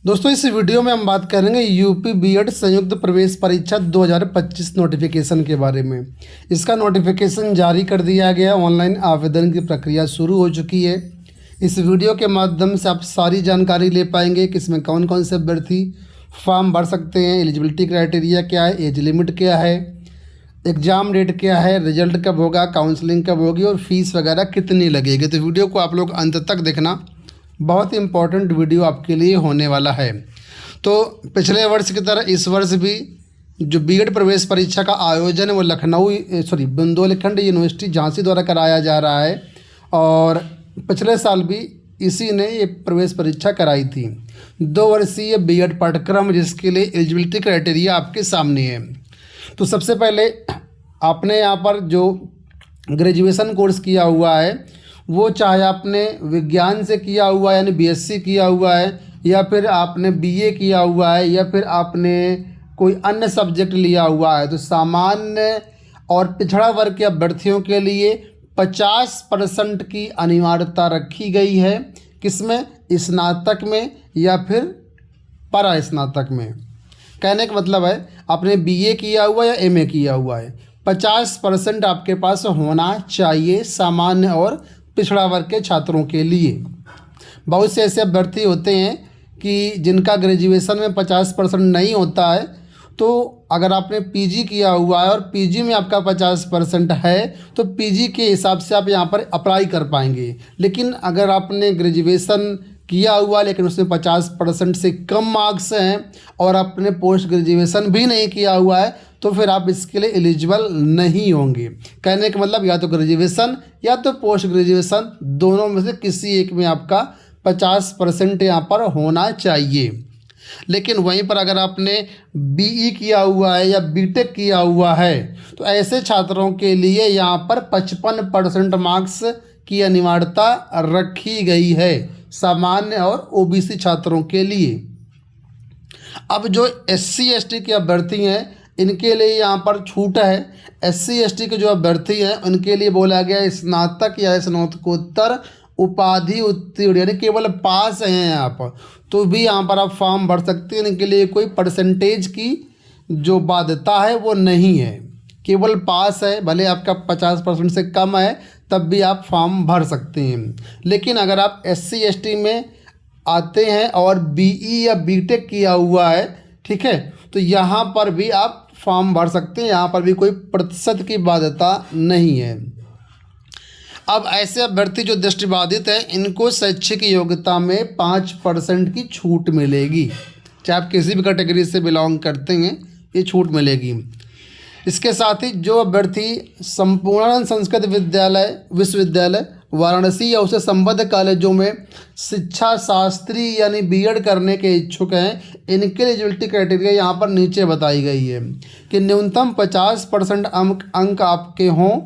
दोस्तों इस वीडियो में हम बात करेंगे यूपी बीएड संयुक्त प्रवेश परीक्षा 2025 नोटिफिकेशन के बारे में। इसका नोटिफिकेशन जारी कर दिया गया, ऑनलाइन आवेदन की प्रक्रिया शुरू हो चुकी है। इस वीडियो के माध्यम से आप सारी जानकारी ले पाएंगे कि इसमें कौन कौन से अभ्यर्थी फॉर्म भर सकते हैं, एलिजिबिलिटी क्राइटेरिया क्या है, एज लिमिट क्या है, एग्ज़ाम डेट क्या है, रिजल्ट कब होगा, काउंसलिंग कब होगी और फीस वगैरह कितनी लगेगी। तो वीडियो को आप लोग अंत तक देखना, बहुत ही इम्पोर्टेंट वीडियो आपके लिए होने वाला है। तो पिछले वर्ष की तरह इस वर्ष भी जो बीएड प्रवेश परीक्षा का आयोजन है वो बुंदेलखंड यूनिवर्सिटी झांसी द्वारा कराया जा रहा है और पिछले साल भी इसी ने ये प्रवेश परीक्षा कराई थी। 2 वर्षीय बीएड पाठ्यक्रम जिसके लिए एलिजिबिलिटी क्राइटेरिया आपके सामने है। तो सबसे पहले आपने यहाँ पर जो ग्रेजुएशन कोर्स किया हुआ है वो चाहे आपने विज्ञान से किया हुआ है यानी बीएससी किया हुआ है, या फिर आपने बीए किया हुआ है, या फिर आपने कोई अन्य सब्जेक्ट लिया हुआ है, तो सामान्य और पिछड़ा वर्ग के अभ्यर्थियों के लिए 50% की अनिवार्यता रखी गई है। किसमें? स्नातक में या फिर परा स्नातक में। कहने का मतलब है आपने बीए किया हुआ या एमए किया हुआ है, 50% आपके पास होना चाहिए सामान्य और पिछड़ा वर्ग के छात्रों के लिए। बहुत से ऐसे अभ्यर्थी होते हैं कि जिनका ग्रेजुएशन में 50% नहीं होता है, तो अगर आपने पीजी किया हुआ है और पीजी में आपका 50% है तो पीजी के हिसाब से आप यहाँ पर अप्लाई कर पाएंगे। लेकिन अगर आपने ग्रेजुएशन किया हुआ लेकिन उसमें 50% से कम मार्क्स हैं और आपने पोस्ट ग्रेजुएशन भी नहीं किया हुआ है तो फिर आप इसके लिए एलिजिबल नहीं होंगे। कहने का मतलब या तो ग्रेजुएशन या तो पोस्ट ग्रेजुएशन, दोनों में से किसी एक में आपका 50% यहाँ पर होना चाहिए। लेकिन वहीं पर अगर आपने बीई किया हुआ है या बीटेक किया हुआ है तो ऐसे छात्रों के लिए यहाँ पर 55% मार्क्स की अनिवार्यता रखी गई है सामान्य और ओबीसी छात्रों के लिए। अब जो एससी एसटी के अभ्यर्थी हैं इनके लिए यहाँ पर छूट है। एससी एसटी के जो अभ्यर्थी हैं उनके लिए बोला गया स्नातक या स्नातकोत्तर उपाधि उत्तीर्ण यानी केवल पास हैं आप तो भी यहाँ पर आप फॉर्म भर सकते हैं। इनके लिए कोई परसेंटेज की जो बाध्यता है वो नहीं है, केवल पास है, भले आपका 50% से कम है तब भी आप फॉर्म भर सकते हैं। लेकिन अगर आप एससी एसटी में आते हैं और बीई या बीटेक किया हुआ है, ठीक है, तो यहाँ पर भी आप फॉर्म भर सकते हैं, यहाँ पर भी कोई प्रतिशत की बाध्यता नहीं है। अब ऐसे अभ्यर्थी जो दृष्टिबाधित हैं इनको शैक्षिक योग्यता में 5% की छूट मिलेगी, चाहे आप किसी भी कैटेगरी से बिलोंग करते हैं ये छूट मिलेगी। इसके साथ ही जो अभ्यर्थी संपूर्णानंद संस्कृत विश्वविद्यालय वाराणसी या उससे संबद्ध कॉलेजों में शिक्षा शास्त्री यानी बीएड करने के इच्छुक हैं, इनके एलिजिबिलिटी क्राइटेरिया यहाँ पर नीचे बताई गई है कि न्यूनतम 50% अंक आपके हों,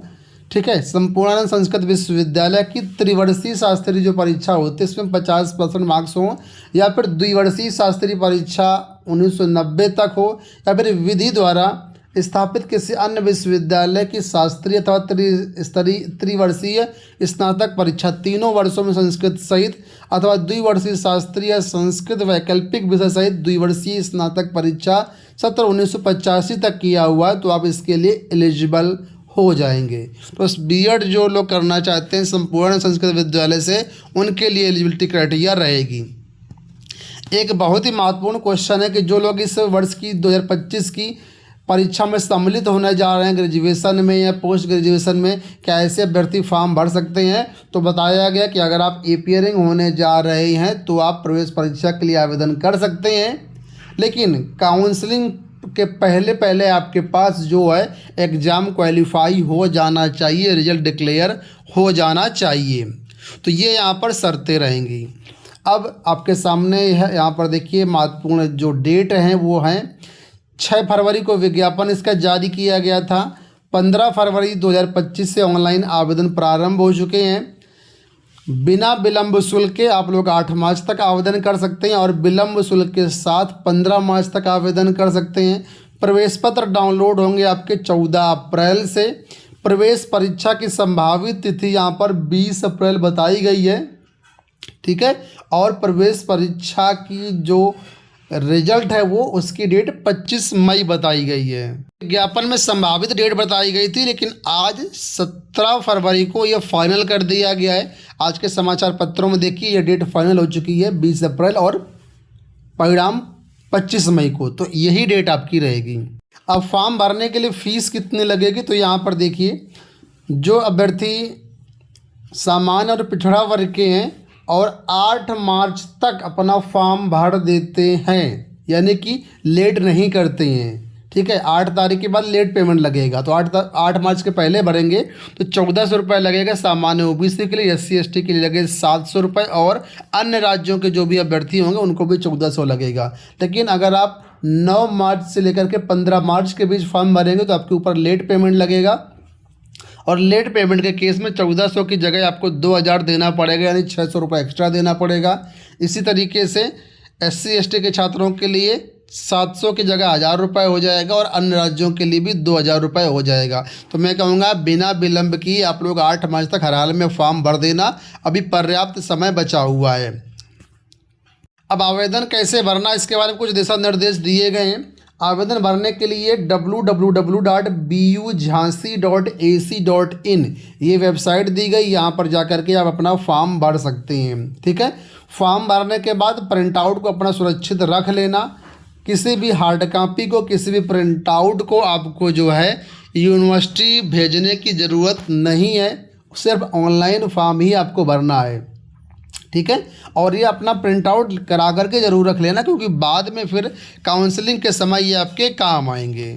ठीक है। संपूर्णानंद संस्कृत विश्वविद्यालय की त्रिवर्षीय शास्त्री जो परीक्षा होती है इसमें 50% मार्क्स हों, या फिर द्विवर्षीय शास्त्री परीक्षा 1990 तक हो, या फिर विधि द्वारा स्थापित किसी अन्य विश्वविद्यालय की शास्त्रीय अथवा त्रिवर्षीय स्नातक परीक्षा तीनों वर्षों में संस्कृत सहित अथवा द्विवर्षीय शास्त्रीय संस्कृत वैकल्पिक विषय सहित द्विवर्षीय स्नातक परीक्षा सत्र 1985 तक किया हुआ है तो आप इसके लिए एलिजिबल हो जाएंगे। तो बीएड जो लोग करना चाहते हैं संपूर्ण संस्कृत विद्यालय से उनके लिए एलिजिबिलिटी क्राइटेरिया रहेगी। एक बहुत ही महत्वपूर्ण क्वेश्चन है कि जो लोग इस वर्ष की 2025 की परीक्षा में सम्मिलित होने जा रहे हैं ग्रेजुएशन में या पोस्ट ग्रेजुएशन में, क्या ऐसे अभ्यर्थी फॉर्म भर सकते हैं? तो बताया गया कि अगर आप एपियरिंग होने जा रहे हैं तो आप प्रवेश परीक्षा के लिए आवेदन कर सकते हैं, लेकिन काउंसलिंग के पहले आपके पास जो है एग्ज़ाम क्वालिफाई हो जाना चाहिए, रिजल्ट डिक्लेयर हो जाना चाहिए। तो ये यहाँ पर शर्तें रहेंगी। अब आपके सामने यहाँ पर देखिए महत्वपूर्ण जो डेट हैं वो हैं 6 फरवरी को विज्ञापन इसका जारी किया गया था। 15 फरवरी 2025 से ऑनलाइन आवेदन प्रारंभ हो चुके हैं। बिना विलंब शुल्क के आप लोग 8 मार्च तक आवेदन कर सकते हैं और विलंब शुल्क के साथ 15 मार्च तक आवेदन कर सकते हैं। प्रवेश पत्र डाउनलोड होंगे आपके 14 अप्रैल से। प्रवेश परीक्षा की संभावित तिथि यहाँ पर 20 अप्रैल बताई गई है। ठीक है। और प्रवेश परीक्षा की जो रिजल्ट है वो उसकी डेट 25 मई बताई गई है। विज्ञापन में संभावित डेट बताई गई थी, लेकिन आज 17 फरवरी को यह फाइनल कर दिया गया है। आज के समाचार पत्रों में देखिए यह डेट फाइनल हो चुकी है 20 अप्रैल और परिणाम 25 मई को, तो यही डेट आपकी रहेगी। अब फॉर्म भरने के लिए फ़ीस कितनी लगेगी, तो यहाँ पर देखिए जो अभ्यर्थी सामान्य और पिछड़ा वर्ग के हैं और 8 मार्च तक अपना फॉर्म भर देते हैं, यानी कि लेट नहीं करते हैं, ठीक है, 8 तारीख के बाद लेट पेमेंट लगेगा, तो 8 मार्च के पहले भरेंगे तो 1400 रुपये लगेगा सामान्य ओबीसी के लिए, SC ST के लिए लगेगा 700 रुपये, और अन्य राज्यों के जो भी अभ्यर्थी होंगे उनको भी 1400 लगेगा। लेकिन अगर आप 9 मार्च से लेकर के 15 मार्च के बीच फॉर्म भरेंगे तो आपके ऊपर लेट पेमेंट लगेगा, और लेट पेमेंट के केस में 1400 की जगह आपको 2000 देना पड़ेगा, यानी 600 रुपये एक्स्ट्रा देना पड़ेगा। इसी तरीके से SC ST के छात्रों के लिए 700 की जगह 1000 रुपये हो जाएगा, और अन्य राज्यों के लिए भी 2000 रुपये हो जाएगा। तो मैं कहूँगा बिना विलंब की आप लोग 8 मार्च तक हर हाल में फॉर्म भर देना, अभी पर्याप्त समय बचा हुआ है। अब आवेदन कैसे भरना, इसके बारे में कुछ दिशा निर्देश दिए गए हैं। आवेदन भरने के लिए www.bujhansi.ac.in ये वेबसाइट दी गई, यहाँ पर जा कर के आप अपना फॉर्म भर सकते हैं, ठीक है। फॉर्म भरने के बाद प्रिंट आउट को अपना सुरक्षित रख लेना, किसी भी हार्ड कॉपी को, किसी भी प्रिंट आउट को आपको जो है यूनिवर्सिटी भेजने की ज़रूरत नहीं है, सिर्फ ऑनलाइन फॉर्म ही आपको भरना है, ठीक है। और ये अपना प्रिंट आउट करा करके ज़रूर रख लेना, क्योंकि बाद में फिर काउंसलिंग के समय ये आपके काम आएंगे।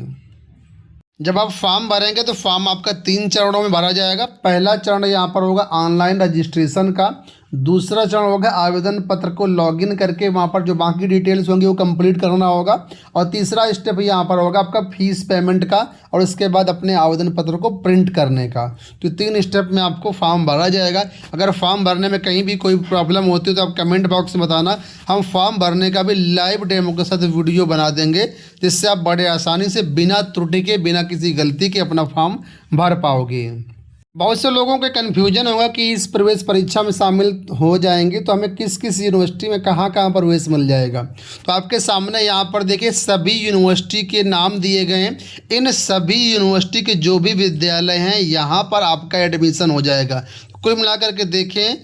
जब आप फॉर्म भरेंगे तो फॉर्म आपका 3 चरणों में भरा जाएगा। पहला चरण यहाँ पर होगा ऑनलाइन रजिस्ट्रेशन का, दूसरा चरण होगा आवेदन पत्र को लॉगिन करके वहाँ पर जो बाकी डिटेल्स होंगी वो कंप्लीट करना होगा, और तीसरा स्टेप यहाँ पर होगा आपका फीस पेमेंट का, और उसके बाद अपने आवेदन पत्र को प्रिंट करने का। तो 3 स्टेप में आपको फॉर्म भरा जाएगा। अगर फॉर्म भरने में कहीं भी कोई प्रॉब्लम होती है तो आप कमेंट बॉक्स में बताना, हम फॉर्म भरने का भी लाइव डेमो के साथ वीडियो बना देंगे, जिससे आप बड़े आसानी से बिना त्रुटि के, बिना किसी गलती के अपना फॉर्म भर पाओगे। बहुत से लोगों के कन्फ्यूजन होगा कि इस प्रवेश परीक्षा में शामिल हो जाएंगे तो हमें किस किस यूनिवर्सिटी में कहाँ कहाँ प्रवेश मिल जाएगा। तो आपके सामने यहाँ पर देखिए सभी यूनिवर्सिटी के नाम दिए गए हैं। इन सभी यूनिवर्सिटी के जो भी विद्यालय हैं यहाँ पर आपका एडमिशन हो जाएगा। कुल मिलाकर के देखें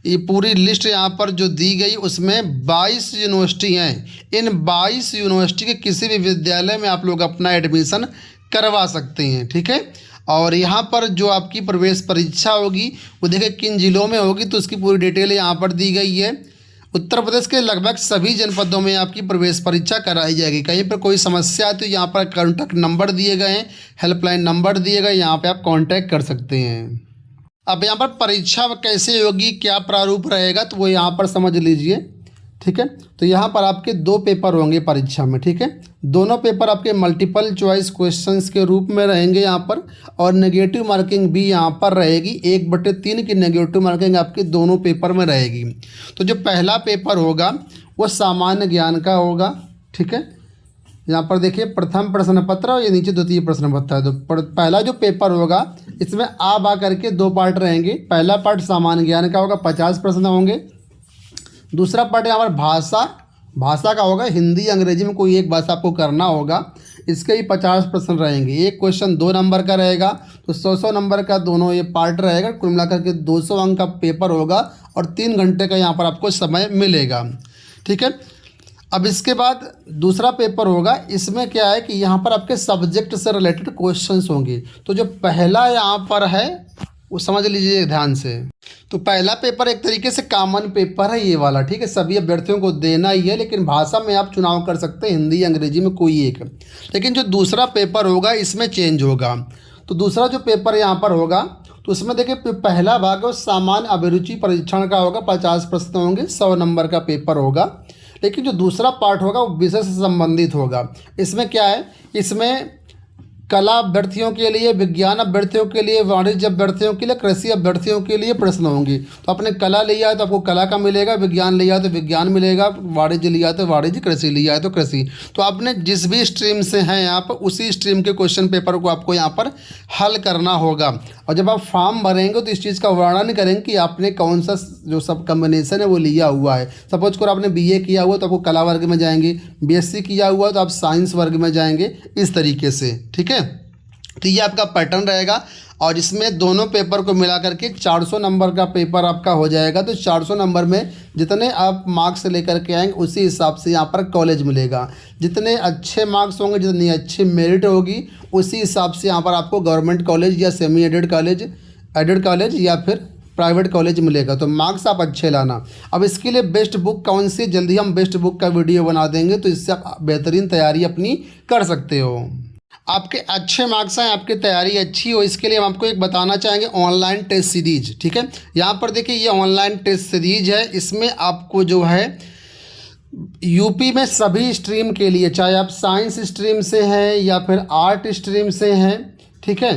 ये पूरी लिस्ट यहाँ पर जो दी गई उसमें 22 यूनिवर्सिटी हैं। इन 22 यूनिवर्सिटी के किसी भी विद्यालय में आप लोग अपना एडमिशन करवा सकते हैं, ठीक है। और यहाँ पर जो आपकी प्रवेश परीक्षा होगी वो देखिए किन जिलों में होगी, तो उसकी पूरी डिटेल यहाँ पर दी गई है। उत्तर प्रदेश के लगभग सभी जनपदों में आपकी प्रवेश परीक्षा कराई जाएगी। कहीं पर कोई समस्या है तो यहाँ पर कॉन्टैक्ट नंबर दिए गए हैं, हेल्पलाइन नंबर दिए गए, यहाँ पे आप कांटेक्ट कर सकते हैं। अब यहाँ पर परीक्षा कैसे होगी, क्या प्रारूप रहेगा, तो वो यहाँ पर समझ लीजिए, ठीक है। तो यहाँ पर आपके 2 पेपर होंगे परीक्षा में, ठीक है। दोनों पेपर आपके मल्टीपल चॉइस क्वेश्चंस के रूप में रहेंगे यहाँ पर, और नेगेटिव मार्किंग भी यहाँ पर रहेगी। 1/3 की नेगेटिव मार्किंग आपके दोनों पेपर में रहेगी। तो जो पहला पेपर होगा वो सामान्य ज्ञान का होगा, ठीक है। यहाँ पर देखिए प्रथम प्रश्न पत्र और ये नीचे द्वितीय प्रश्न पत्र है। तो पहला जो पेपर होगा इसमें आ बा करके 2 पार्ट रहेंगे। पहला पार्ट सामान्य ज्ञान का होगा, 50 प्रश्न होंगे। दूसरा पार्ट यहाँ पर भाषा का होगा, हिंदी अंग्रेजी में कोई एक भाषा आपको करना होगा। इसके ही 50 प्रश्न रहेंगे। एक क्वेश्चन 2 नंबर का रहेगा, तो 100 नंबर का दोनों ये पार्ट रहेगा। कुल मिलाकर के 200 अंक का पेपर होगा और 3 घंटे का यहाँ पर आपको समय मिलेगा, ठीक है। अब इसके बाद दूसरा पेपर होगा, इसमें क्या है कि यहाँ पर आपके सब्जेक्ट से रिलेटेड क्वेश्चंस होंगे। तो जो पहला यहाँ पर है वो समझ लीजिए ध्यान से। तो पहला पेपर एक तरीके से कॉमन पेपर है ये वाला, ठीक है, सभी अभ्यर्थियों को देना ही है, लेकिन भाषा में आप चुनाव कर सकते हैं, हिंदी अंग्रेजी में कोई एक। लेकिन जो दूसरा पेपर होगा इसमें चेंज होगा। तो दूसरा जो पेपर यहाँ पर होगा तो उसमें देखिए पहला भाग है सामान्य अभिरुचि परीक्षण का होगा, 50 प्रश्न होंगे, 100 नंबर का पेपर होगा। लेकिन जो दूसरा पार्ट होगा वो विषय से संबंधित होगा। इसमें क्या है, इसमें कला अभ्यर्थियों के लिए, विज्ञान अभ्यर्थियों के लिए, वाणिज्य अभ्यर्थियों के लिए, कृषि अभ्यर्थियों के लिए प्रश्न होंगे। तो आपने कला लिया है तो आपको कला का मिलेगा, विज्ञान लिया है तो विज्ञान मिलेगा, वाणिज्य लिया है तो वाणिज्य, कृषि लिया है तो कृषि। तो आपने जिस भी स्ट्रीम से हैं यहाँ पर उसी स्ट्रीम के क्वेश्चन पेपर को आपको यहाँ पर हल करना होगा। और जब आप फॉर्म भरेंगे तो इस चीज़ का वर्णन करेंगे कि आपने कौन सा जो सब कम्बिनेशन है वो लिया हुआ है। सपोज करो आपने बीए किया हुआ तो आपको कला वर्ग में जाएंगे, बीएससी किया हुआ तो आप साइंस वर्ग में जाएंगे, इस तरीके से। ठीक है, तो ये आपका पैटर्न रहेगा। और इसमें दोनों पेपर को मिला करके 400 नंबर का पेपर आपका हो जाएगा। तो 400 नंबर में जितने आप मार्क्स लेकर के आएंगे उसी हिसाब से यहाँ पर कॉलेज मिलेगा। जितने अच्छे मार्क्स होंगे, जितनी अच्छी मेरिट होगी, उसी हिसाब से यहाँ पर आपको गवर्नमेंट कॉलेज या सेमी एडेड कॉलेज या फिर प्राइवेट कॉलेज मिलेगा। तो मार्क्स आप अच्छे लाना। अब इसके लिए बेस्ट बुक कौन सी, जल्दी हम बेस्ट बुक का वीडियो बना देंगे, तो इससे आप बेहतरीन तैयारी अपनी कर सकते हो। आपके अच्छे मार्क्स आए, आपकी तैयारी अच्छी हो, इसके लिए हम आपको एक बताना चाहेंगे ऑनलाइन टेस्ट सीरीज। ठीक है, यहाँ पर देखिए ये ऑनलाइन टेस्ट सीरीज है। इसमें आपको जो है यूपी में सभी स्ट्रीम के लिए, चाहे आप साइंस स्ट्रीम से हैं या फिर आर्ट स्ट्रीम से हैं, ठीक है,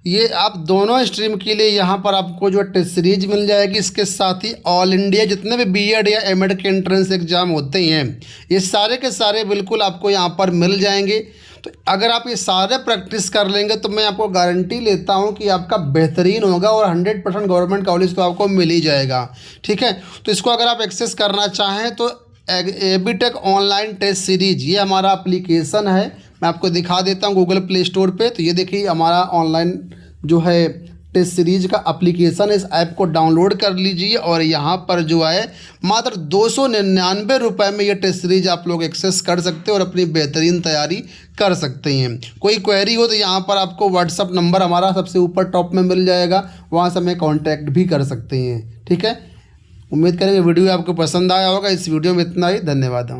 ये आप दोनों स्ट्रीम के लिए यहाँ पर आपको जो टेस्ट सीरीज मिल जाएगी। इसके साथ ही ऑल इंडिया जितने भी बीएड या एमएड के एंट्रेंस एग्ज़ाम होते हैं, ये सारे के सारे बिल्कुल आपको यहाँ पर मिल जाएंगे। तो अगर आप ये सारे प्रैक्टिस कर लेंगे तो मैं आपको गारंटी लेता हूँ कि आपका बेहतरीन होगा और 100% गवर्नमेंट कॉलेज तो आपको मिल ही जाएगा। ठीक है, तो इसको अगर आप एक्सेस करना चाहें तो एबीटेक ऑनलाइन टेस्ट सीरीज, ये हमारा एप्लीकेशन है। मैं आपको दिखा देता हूँ गूगल प्ले स्टोर पे। तो ये देखिए हमारा ऑनलाइन जो है टेस्ट सीरीज का एप्लीकेशन है। इस ऐप को डाउनलोड कर लीजिए और यहाँ पर जो है मात्र 299 रुपये में ये टेस्ट सीरीज आप लोग एक्सेस कर सकते हो और अपनी बेहतरीन तैयारी कर सकते हैं। कोई क्वेरी हो तो यहाँ पर आपको व्हाट्सअप नंबर हमारा सबसे ऊपर टॉप में मिल जाएगा, वहाँ से हमें कॉन्टैक्ट भी कर सकते हैं। ठीक है, उम्मीद करेंगे वीडियो आपको पसंद आया होगा। इस वीडियो में इतना ही, धन्यवाद।